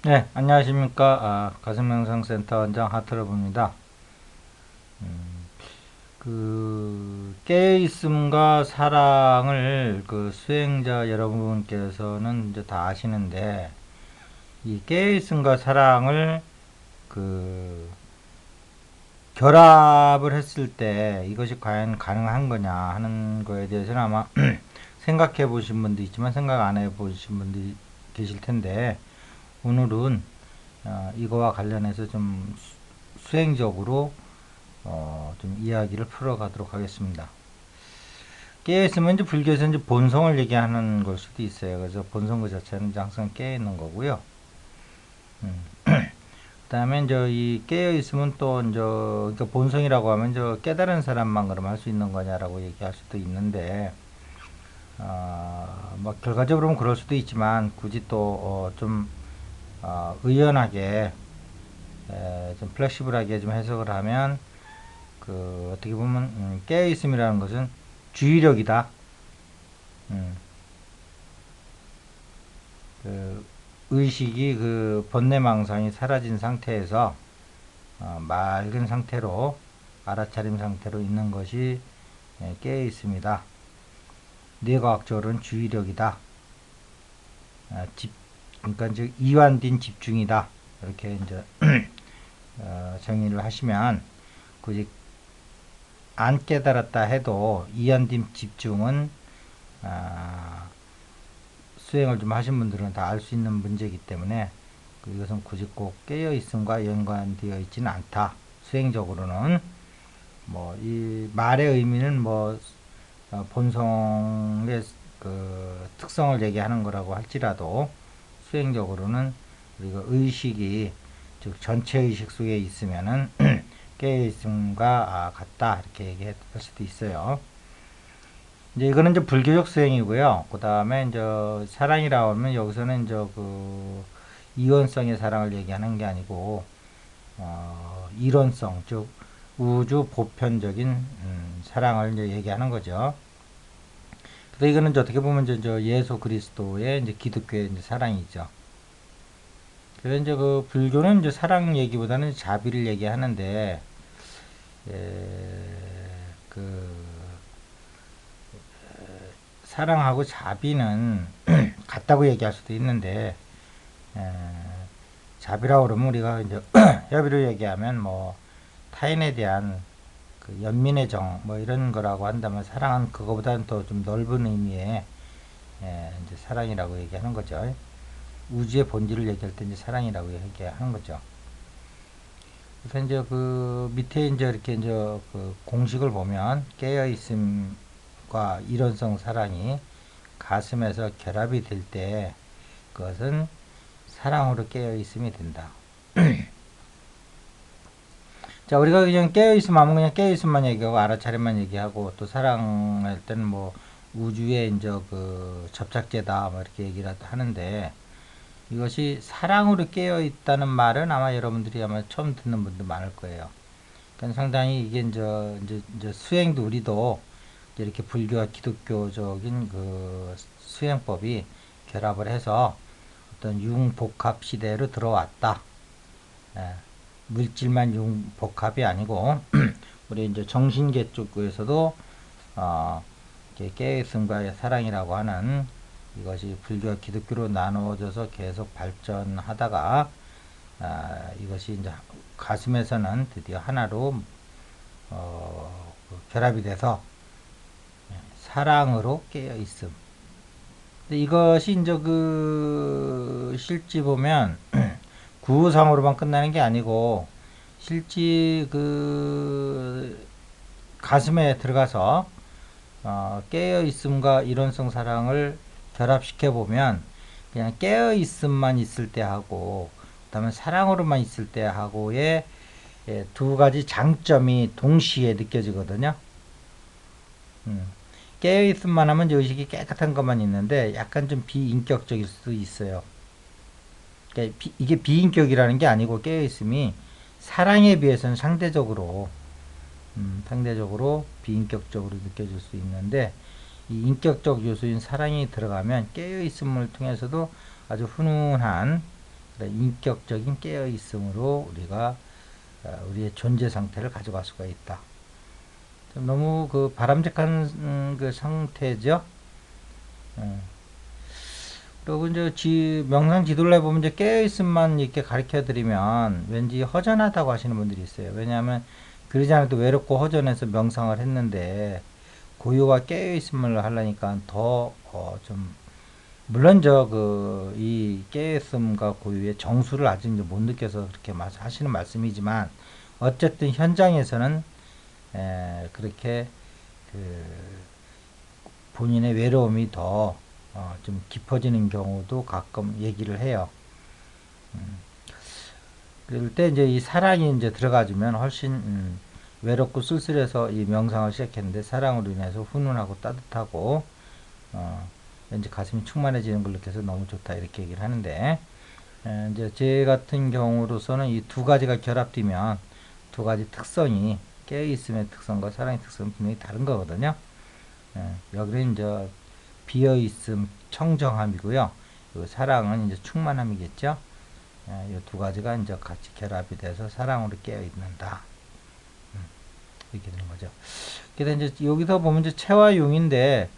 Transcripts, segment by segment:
네, 안녕하십니까. 가슴명상센터 원장 하트러브입니다. 깨어있음과 사랑을 수행자 여러분께서는 이제 다 아시는데, 이 깨어있음과 사랑을 그, 결합을 했을 때 이것이 과연 가능한 거냐 하는 거에 대해서는 아마 생각해 보신 분도 있지만 생각 안 해 보신 분도 계실 텐데, 오늘은 이거와 관련해서 좀 수행적으로 좀 이야기를 풀어가도록 하겠습니다. 깨어있으면 이제 불교에서 이제 본성을 얘기하는 걸 수도 있어요. 그래서 본성 그 자체는 이제 항상 깨어있는 거고요. 그 다음에 이제 이 깨어있으면 또 이제 그러니까 본성이라고 하면 이제 깨달은 사람만 그럼 할 수 있는 거냐라고 얘기할 수도 있는데, 뭐 결과적으로는 그럴 수도 있지만 굳이 또 좀 의연하게 좀 플렉시블하게 좀 해석을 하면 어떻게 보면 깨어있음이라는 것은 주의력이다. 음, 그 의식이 번뇌망상이 사라진 상태에서 맑은 상태로 알아차림 상태로 있는 것이 깨어있습니다. 뇌과학적으로는 주의력이다. 그러니까 즉 이완된 집중이다. 이렇게 이제 정의를 하시면 굳이 안 깨달았다 해도 이완된 집중은 아, 수행을 좀 하신 분들은 다 알 수 있는 문제이기 때문에 이것은 굳이 꼭 깨어 있음과 연관되어 있지는 않다. 수행적으로는 뭐 이 말의 의미는 뭐 본성의 특성을 얘기하는 거라고 할지라도 수행적으로는 우리가 의식이 즉 전체 의식 속에 있으면은 깨어 있음과 같다 이렇게 얘기할 수도 있어요. 이제 이거는 이제 불교적 수행이고요. 그 다음에 이제 사랑이라고 하면 여기서는 이제 이원성의 사랑을 얘기하는 게 아니고 이론성 즉 우주 보편적인 사랑을 이제 얘기하는 거죠. 그래서 이거는 이제 어떻게 보면 이제 예수 그리스도의 이제 기독교의 이제 사랑이죠. 그래서 이제 불교는 이제 사랑 얘기보다는 자비를 얘기하는데 그 사랑하고 자비는 같다고 얘기할 수도 있는데 에, 자비라고 그러면 우리가 이제 협의로 얘기하면 뭐 타인에 대한 연민의 정 뭐 이런 거라고 한다면 사랑은 그거보다는 더 좀 넓은 의미의 이제 사랑이라고 얘기하는 거죠. 우주의 본질을 얘기할 때 이제 사랑이라고 얘기하는 거죠. 그래서 이제 밑에 이제 이렇게 이제 공식을 보면 깨어 있음과 일원성 사랑이 가슴에서 결합이 될 때 그것은 사랑으로 깨어 있음이 된다. 자, 우리가 그냥 깨어있으면 하면 그냥 깨어있음만 얘기하고 알아차림만 얘기하고 또 사랑할 때는 뭐 우주의 이제 접착제다 뭐 이렇게 얘기를 하는데 이것이 사랑으로 깨어있다는 말은 아마 여러분들이 아마 처음 듣는 분도 많을 거예요. 그러니까 상당히 이게 이제 수행도 우리도 이렇게 불교와 기독교적인 수행법이 결합을 해서 어떤 융복합 시대로 들어왔다. 예. 물질만 융복합이 아니고 우리 이제 정신계 쪽에서도 어, 깨어있음과 사랑이라고 하는 이것이 불교와 기독교로 나누어져서 계속 발전하다가 이것이 이제 가슴에서는 드디어 하나로 결합이 돼서 사랑으로 깨어있음. 근데 이것이 이제 실제 보면 구상으로만 끝나는 게 아니고 실제 가슴에 들어가서 깨어 있음과 이론성 사랑을 결합시켜 보면 그냥 깨어 있음만 있을 때 하고 그다음에 사랑으로만 있을 때 하고의 두 가지 장점이 동시에 느껴지거든요. 깨어 있음만 하면 의식이 깨끗한 것만 있는데 약간 좀 비인격적일 수도 있어요. 그러니까 이게 비인격이라는 게 아니고 깨어 있음이 사랑에 비해서는 상대적으로 비인격적으로 느껴질 수 있는데 이 인격적 요소인 사랑이 들어가면 깨어 있음을 통해서도 아주 훈훈한 그런 인격적인 깨어 있음으로 우리가 우리의 존재 상태를 가져갈 수가 있다. 좀 너무 그 바람직한 그 상태죠. 그리고 이제 명상 지도를 해보면 이제 깨어있음만 이렇게 가르쳐 드리면 왠지 허전하다고 하시는 분들이 있어요. 왜냐하면 그러지 않아도 외롭고 허전해서 명상을 했는데 고요와 깨어있음을 하려니까 더 좀 물론 이 깨어있음과 고요의 정수를 아직 이제 못 느껴서 그렇게 하시는 말씀이지만 어쨌든 현장에서는 그렇게 그 본인의 외로움이 더 좀 깊어지는 경우도 가끔 얘기를 해요. 그럴 때 이제 이 사랑이 이제 들어가주면 훨씬 외롭고 쓸쓸해서 이 명상을 시작했는데 사랑으로 인해서 훈훈하고 따뜻하고 왠지 가슴이 충만해지는 걸 느껴서 너무 좋다 이렇게 얘기를 하는데 이제 제 같은 경우로서는 이 두 가지가 결합되면 두 가지 특성이 깨어있음의 특성과 사랑의 특성은 분명히 다른 거거든요. 여기는 이제 비어있음, 청정함이고요. 사랑은 이제 충만함이겠죠. 이 두 가지가 이제 같이 결합이 돼서 사랑으로 깨어 있는다. 이렇게 되는 거죠. 그래서 이제 여기서 보면 이제 체와 용인데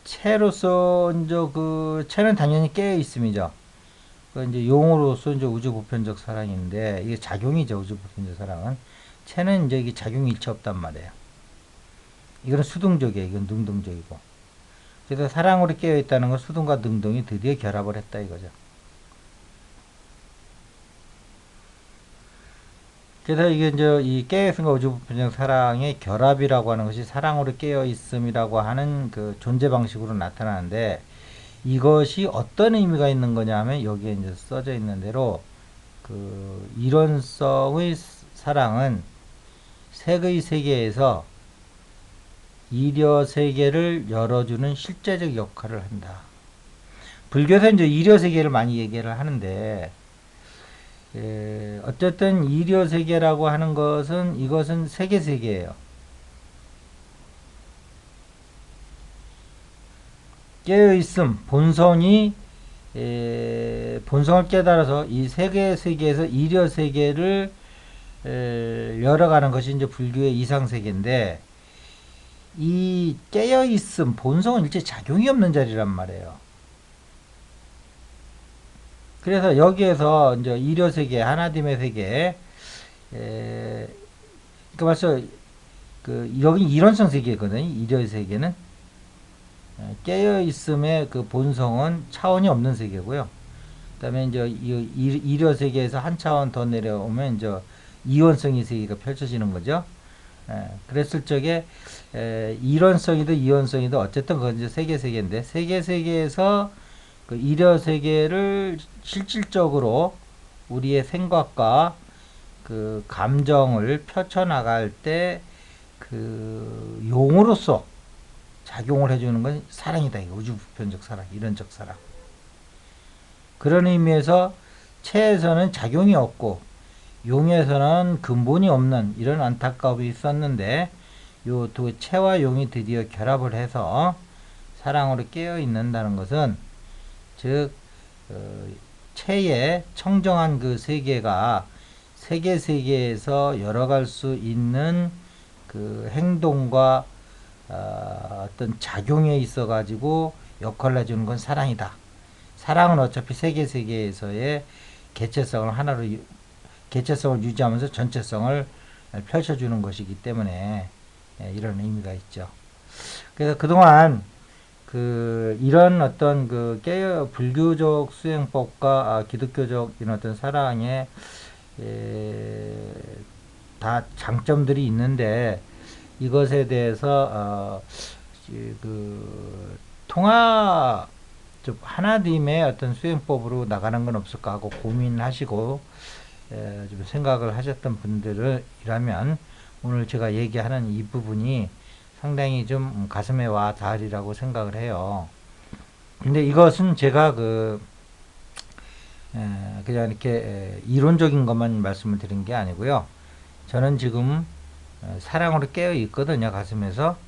체로서 이제 그 체는 당연히 깨어 있음이죠. 그 이제 용으로서 이제 우주 보편적 사랑인데 이게 작용이죠. 우주 보편적 사랑은 체는 이제 이게 작용이 일체 없단 말이에요. 이거는 수동적이에요. 이건 능동적이고. 그래서 사랑으로 깨어 있다는 건 수동과 능동이 드디어 결합을 했다 이거죠. 그래서 이게 이제 이 깨어있음과 우주보편적 사랑의 결합이라고 하는 것이 사랑으로 깨어있음이라고 하는 그 존재 방식으로 나타나는데 이것이 어떤 의미가 있는 거냐 하면 여기에 이제 써져 있는 대로 그 이론성의 사랑은 색의 세계에서 이려 세계를 열어주는 실제적 역할을 한다. 불교에서 이제 이려 세계를 많이 얘기를 하는데 어쨌든 이려 세계라고 하는 것은 이것은 세계 세계예요. 깨어 있음 본성이 본성을 깨달아서 이 세계 세계에서 이려 세계를 열어가는 것이 이제 불교의 이상 세계인데 이 깨어 있음 본성은 일체 작용이 없는 자리란 말이에요. 그래서 여기에서 이제 이려 세계, 하나님의 세계, 그러니까 벌써 여기 이론성 세계거든요. 이려 세계는 깨어 있음의 그 본성은 차원이 없는 세계고요. 그다음에 이제 이려 세계에서 한 차원 더 내려오면 이제 이원성의 세계가 펼쳐지는 거죠. 그랬을 적에 이론성이든 이원성이든 어쨌든 그건 이제 세계 세계인데 세계 세계에서 그 이려 세계를 실질적으로 우리의 생각과 그 감정을 펼쳐나갈 때 그 용으로서 작용을 해주는 건 사랑이다. 우주 보편적 사랑, 이론적 사랑. 그런 의미에서 체에서는 작용이 없고 용에서는 근본이 없는 이런 안타까움이 있었는데 요 두 체와 용이 드디어 결합을 해서 사랑으로 깨어 있는다는 것은 즉 체의 청정한 그 세계가 세계 세계에서 열어갈 수 있는 그 행동과 어떤 작용에 있어 가지고 역할을 해주는 건 사랑이다. 사랑은 어차피 세계 세계에서의 개체성을 하나로 개체성을 유지하면서 전체성을 펼쳐주는 것이기 때문에 이런 의미가 있죠. 그래서 그동안 이런 어떤 깨어 불교적 수행법과 기독교적 이런 어떤 사랑에 다 장점들이 있는데 이것에 대해서 통합 즉 하나님의 어떤 수행법으로 나가는 건 없을까 하고 고민하시고 좀 생각을 하셨던 분들이라면 오늘 제가 얘기하는 이 부분이 상당히 좀 가슴에 와 닿으리라고 생각을 해요. 근데 이것은 제가 그냥 이렇게 이론적인 것만 말씀을 드린 게 아니고요. 저는 지금 사랑으로 깨어 있거든요, 가슴에서.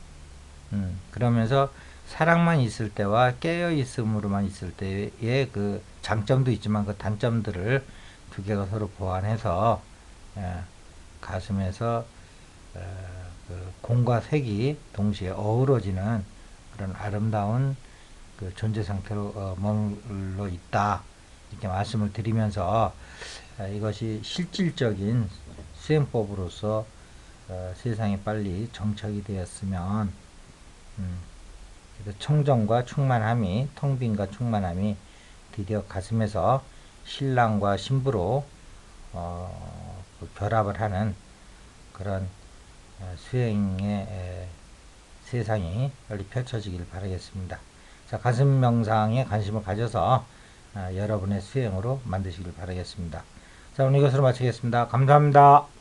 그러면서 사랑만 있을 때와 깨어 있음으로만 있을 때의 그 장점도 있지만 그 단점들을 두 개가 서로 보완해서 예, 가슴에서 그 공과 색이 동시에 어우러지는 그런 아름다운 그 존재 상태로 머물러 있다 이렇게 말씀을 드리면서 이것이 실질적인 수행법으로서 세상에 빨리 정착이 되었으면 그래서 청정과 충만함이 텅 빈과 충만함이 드디어 가슴에서 신랑과 신부로 그 결합을 하는 그런 수행의 세상이 빨리 펼쳐지길 바라겠습니다. 자, 가슴 명상에 관심을 가져서 여러분의 수행으로 만드시길 바라겠습니다. 자, 오늘 이것으로 마치겠습니다. 감사합니다.